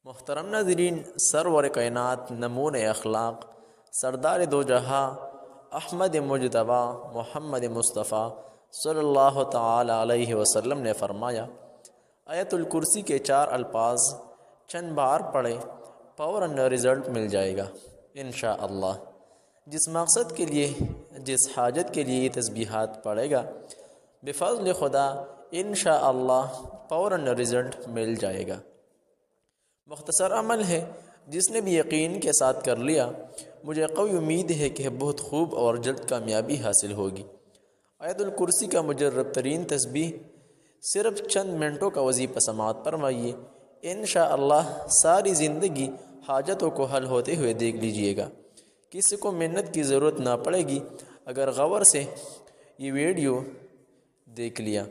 محترم ناظرین، سرور کائنات، نمون اخلاق، سردار دو جہاں، احمد مجتبی محمد مصطفیٰ صلی اللہ تعالی علیہ وسلم نے فرمایا، آیت الکرسی کے 4 الفاظ چند بار پڑھے فوراً رزلٹ مل جائے گا انشاءاللہ۔ جس مقصد کے لیے، جس حاجت کے لیے یہ تسبیحات پڑھے گا، بفضل خدا انشاءاللہ فوراً رزلٹ مل جائے گا۔ مختصر عمل ہے، جس نے بھی یقین کے ساتھ کر لیا، مجھے قوی امید ہے کہ بہت خوب اور جلد کامیابی حاصل ہوگی۔ آیت الکرسی کا مجرب ترین تسبیح صرف چند منٹوں کا وظیفہ سماعت فرمائیے، انشاءاللہ ساری زندگی حاجتوں کو حل ہوتے ہوئے دیکھ لیجئے گا۔ کسی کو محنت کی ضرورت نہ پڑے گی اگر غور سے یہ ویڈیو دیکھ لیا۔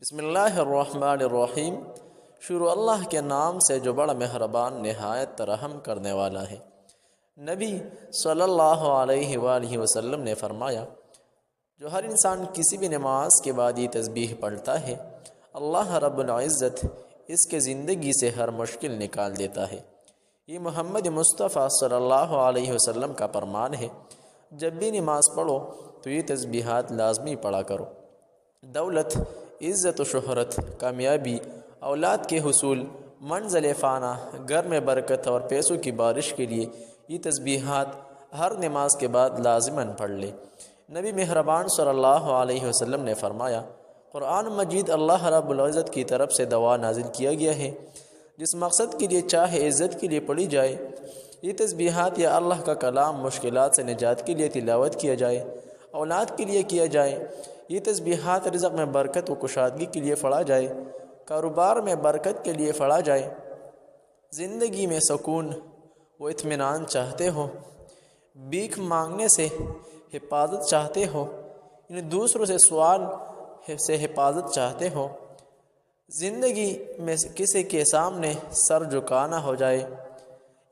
بسم اللہ الرحمن الرحیم۔ شروع اللہ کے نام سے جو بڑا مہربان نہایت رحم کرنے والا ہے۔ نبی صلی اللہ علیہ وآلہ وسلم نے فرمایا، جو ہر انسان کسی بھی نماز کے بعد یہ تسبیح پڑھتا ہے، اللہ رب العزت اس کے زندگی سے ہر مشکل نکال دیتا ہے۔ یہ محمد مصطفیٰ صلی اللہ علیہ وسلم کا فرمان ہے۔ جب بھی نماز پڑھو تو یہ تسبیحات لازمی پڑھا کرو۔ دولت، عزت و شہرت، کامیابی، اولاد کے حصول، منزل فانا، گھر میں برکت اور پیسوں کی بارش کے لیے یہ تسبیحات ہر نماز کے بعد لازماً پڑھ لے۔ نبی مہربان صلی اللہ علیہ وسلم نے فرمایا، قرآن مجید اللہ رب العزت کی طرف سے دعا نازل کیا گیا ہے، جس مقصد کے لیے چاہے عزت کے لیے پڑھی جائے۔ یہ تسبیحات یا اللہ کا کلام مشکلات سے نجات کے لیے تلاوت کیا جائے، اولاد کے لیے کیا جائے۔ یہ تسبیحات رزق میں برکت و کشادگی کے لیے پڑھا جائے، کاروبار میں برکت کے لیے پڑھا جائے، زندگی میں سکون و اطمینان چاہتے ہو، بھیک مانگنے سے حفاظت چاہتے ہو، یعنی دوسروں سے سوال سے حفاظت چاہتے ہو، زندگی میں کسی کے سامنے سر جھکانا ہو جائے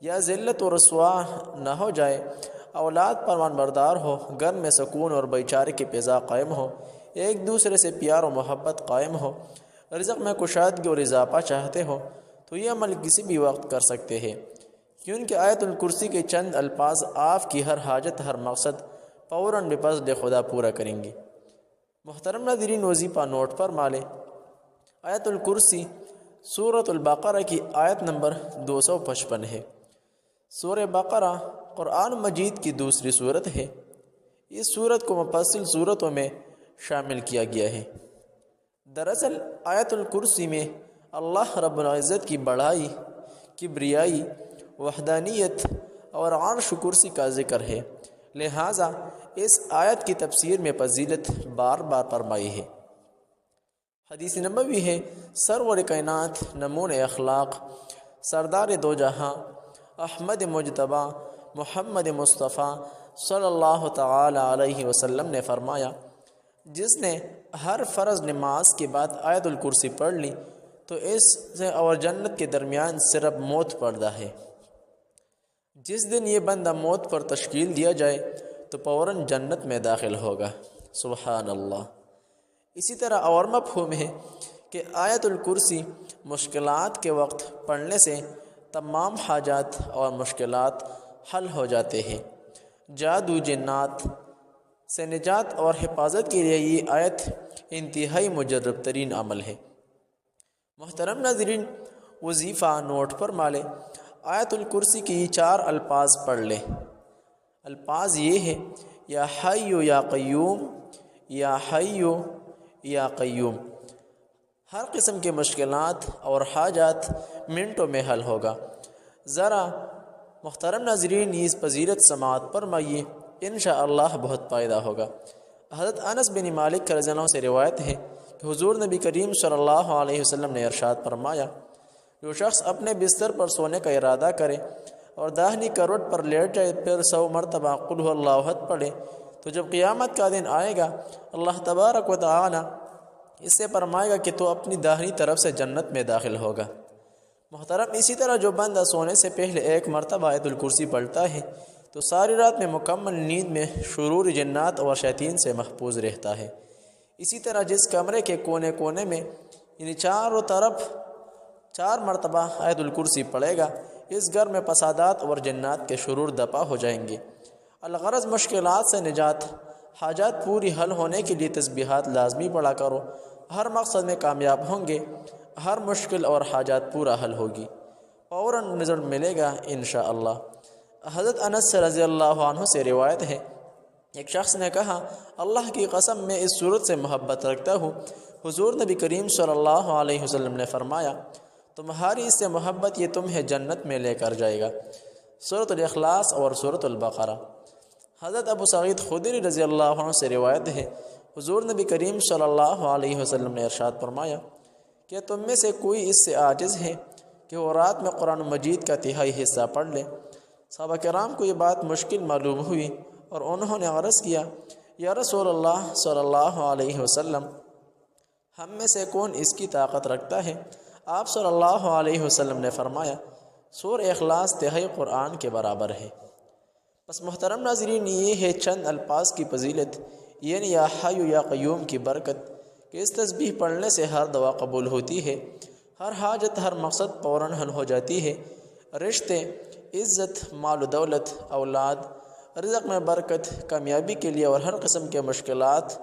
یا ذلت و رسوا نہ ہو جائے، اولاد فرمان بردار ہو، گھر میں سکون اور بھائی چارے کی فضا قائم ہو، ایک دوسرے سے پیار و محبت قائم ہو، رزق میں کشادگی اور اضافہ چاہتے ہو، تو یہ عمل کسی بھی وقت کر سکتے ہیں، کیونکہ آیت الکرسی کے چند الفاظ آپ کی ہر حاجت، ہر مقصد فوراً بفضل خدا پورا کریں گے۔ محترم ناظرین، وظیفہ نوٹ فرما لیں۔ آیت الکرسی سورۃ البقرہ کی آیت نمبر 255 ہے۔ سورہ بقرہ قرآن مجید کی دوسری سورت ہے۔ اس سورت کو مفصل سورتوں میں شامل کیا گیا ہے۔ دراصل آیت الکرسی میں اللہ رب العزت کی بڑائی، کبریائی، وحدانیت اور عرش کرسی کا ذکر ہے، لہٰذا اس آیت کی تفسیر میں فضیلت بار بار فرمائی ہے۔ حدیث نبوی ہے، سرور کائنات، نمون اخلاق، سردار دو جہاں، احمد مجتبی محمد مصطفیٰ صلی اللہ تعالی علیہ وسلم نے فرمایا، جس نے ہر فرض نماز کے بعد آیت الکرسی پڑھ لی تو اس سے اور جنت کے درمیان صرف موت پردہ ہے۔ جس دن یہ بندہ موت پر تشکیل دیا جائے تو فوراً جنت میں داخل ہوگا۔ سبحان اللہ۔ اسی طرح اور مفہوم ہے کہ آیت الکرسی مشکلات کے وقت پڑھنے سے تمام حاجات اور مشکلات حل ہو جاتے ہیں۔ جادو، جنات سے نجات اور حفاظت کے لیے یہ آیت انتہائی مجرب ترین عمل ہے۔ محترم ناظرین، وظیفہ نوٹ فرما لیں۔ آیت الکرسی کی یہ 4 الفاظ پڑھ لیں۔ الفاظ یہ ہے، یا حی یا قیوم، یا حی یا قیوم۔ ہر قسم کے مشکلات اور حاجات منٹوں میں حل ہوگا۔ ذرا محترم ناظرین، اس فضیلت سماعت فرمائیے، انشاءاللہ بہت فائدہ ہوگا۔ حضرت انس بن مالک رضی اللہ عنہ سے روایت ہے کہ حضور نبی کریم صلی اللہ علیہ وسلم نے ارشاد فرمایا، جو شخص اپنے بستر پر سونے کا ارادہ کرے اور داہنی کروٹ پر لیٹ جائے، پھر 100 مرتبہ قل هو اللہ احد پڑھے، تو جب قیامت کا دن آئے گا، اللہ تبارک و تعالی اس سے فرمائے گا کہ تو اپنی داہنی طرف سے جنت میں داخل ہوگا۔ محترم، اسی طرح جو بندہ سونے سے پہلے 1 مرتبہ آیت الکرسی پڑھتا ہے تو ساری رات میں مکمل نیند میں شرور جنات اور شیاطین سے محفوظ رہتا ہے۔ اسی طرح جس کمرے کے کونے کونے میں، یعنی چاروں طرف 4 مرتبہ آیت الکرسی پڑھے گا، اس گھر میں فسادات اور جنات کے شرور دفع ہو جائیں گے۔ الغرض مشکلات سے نجات، حاجات پوری حل ہونے کے لیے تسبیحات لازمی پڑھا کرو، ہر مقصد میں کامیاب ہوں گے، ہر مشکل اور حاجات پورا حل ہوگی، فوراً رزلٹ ملے گا انشاءاللہ۔ حضرت انس رضی اللہ عنہ سے روایت ہے، ایک شخص نے کہا، اللہ کی قسم میں اس صورت سے محبت رکھتا ہوں۔ حضور نبی کریم صلی اللہ علیہ وسلم نے فرمایا، تمہاری اس سے محبت یہ تمہیں جنت میں لے کر جائے گا۔ سورۃ الاخلاص اور سورۃ البقرہ۔ حضرت ابو سعید خدری رضی اللہ عنہ سے روایت ہے، حضور نبی کریم صلی اللہ علیہ وسلم نے ارشاد فرمایا کہ تم میں سے کوئی اس سے عاجز ہے کہ وہ رات میں قرآن مجید کا تہائی حصہ پڑھ لے۔ صحابہ کرام کو یہ بات مشکل معلوم ہوئی اور انہوں نے عرض کیا، یا رسول اللہ صلی اللہ علیہ وسلم، ہم میں سے کون اس کی طاقت رکھتا ہے؟ آپ صلی اللہ علیہ وسلم نے فرمایا، سورہ اخلاص تہائی قرآن کے برابر ہے۔ بس محترم ناظرین، یہ ہے چند الفاظ کی فضیلت، یعنی یا حی یا قیوم کی برکت، کہ اس تسبیح پڑھنے سے ہر دعا قبول ہوتی ہے، ہر حاجت، ہر مقصد فوراً حل ہو جاتی ہے، رشتے، عزت، مال و دولت، اولاد، رزق میں برکت، کامیابی کے لیے اور ہر قسم کے مشکلات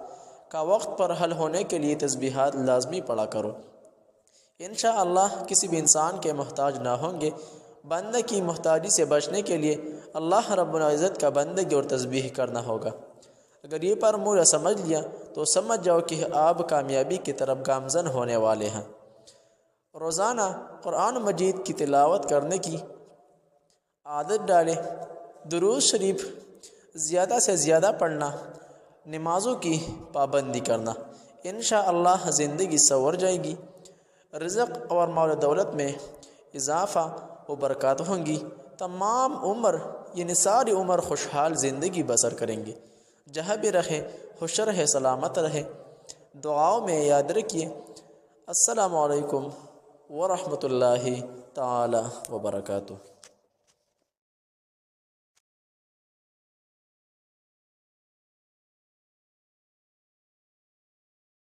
کا وقت پر حل ہونے کے لیے تسبیحات لازمی پڑھا کرو۔ انشاءاللہ کسی بھی انسان کے محتاج نہ ہوں گے۔ بندے کی محتاجی سے بچنے کے لیے اللہ رب العزت کا بندگی اور تسبیح کرنا ہوگا۔ اگر یہ فارمولہ سمجھ لیا تو سمجھ جاؤ کہ آپ کامیابی کی طرف گامزن ہونے والے ہیں۔ روزانہ قرآن مجید کی تلاوت کرنے کی عادت ڈالیں، درود شریف زیادہ سے زیادہ پڑھنا، نمازوں کی پابندی کرنا، انشاءاللہ زندگی سنور جائے گی، رزق اور مال و دولت میں اضافہ و برکات ہوں گی، تمام عمر یعنی ساری عمر خوشحال زندگی بسر کریں گے۔ جہاں بھی رہیں خوش رہے، سلامت رہے، دعاؤں میں یاد رکھیے۔ السلام علیکم ورحمۃ اللہ تعالی وبرکاتہ۔